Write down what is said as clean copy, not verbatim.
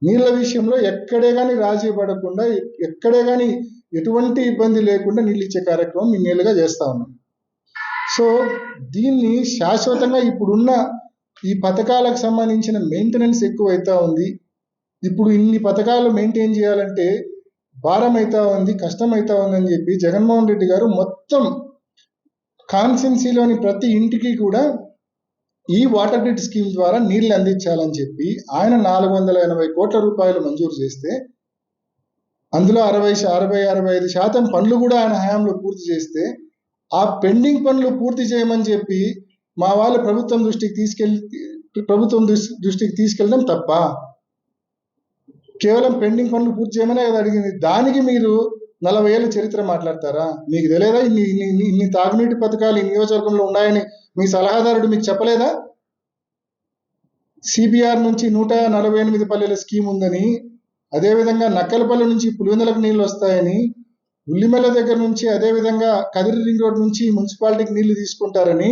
నీళ్ళ విషయంలో ఎక్కడే కానీ రాజీ పడకుండా, ఎక్కడే కానీ ఎటువంటి ఇబ్బంది లేకుండా నీళ్ళు ఇచ్చే కార్యక్రమం ఇన్నేళ్ళుగా చేస్తా ఉన్నాం. సో దీన్ని శాశ్వతంగా ఇప్పుడున్న ఈ పథకాలకు సంబంధించిన మెయింటెనెన్స్ ఎక్కువ అవుతా ఉంది. ఇప్పుడు ఇన్ని పథకాలు మెయింటైన్ చేయాలంటే భారం అవుతా ఉంది, కష్టం అవుతా ఉందని చెప్పి జగన్మోహన్ రెడ్డి గారు మొత్తం కాన్స్టిట్యున్సీలోని ప్రతి ఇంటికి కూడా ఈ వాటర్ గ్రిడ్ స్కీమ్ ద్వారా నీళ్లు అందించాలని చెప్పి ఆయన 480 కోట్ల రూపాయలు మంజూరు చేస్తే అందులో 65% పనులు కూడా ఆయన హయాంలో పూర్తి చేస్తే ఆ పెండింగ్ పనులు పూర్తి చేయమని చెప్పి మా వాళ్ళు ప్రభుత్వం దృష్టికి తీసుకెళ్ళడం తప్ప? కేవలం పెండింగ్ పనులు పూర్తి చేయమనే కదా అడిగింది. దానికి మీరు 40 ఏళ్ళ చరిత్ర మాట్లాడతారా? మీకు తెలియదా ఇన్ని తాగునీటి పథకాలు ఈ నియోజకవర్గంలో ఉన్నాయని మీ సలహాదారుడు మీకు చెప్పలేదా? సిబిఆర్ నుంచి 148 పల్లెల స్కీమ్ ఉందని, అదేవిధంగా నక్కలపల్లి నుంచి పులివెందులకు నీళ్లు వస్తాయని, ఉల్లిమెల్ల దగ్గర నుంచి అదేవిధంగా కదిరి రింగ్ రోడ్ నుంచి మున్సిపాలిటీకి నీళ్లు తీసుకుంటారని,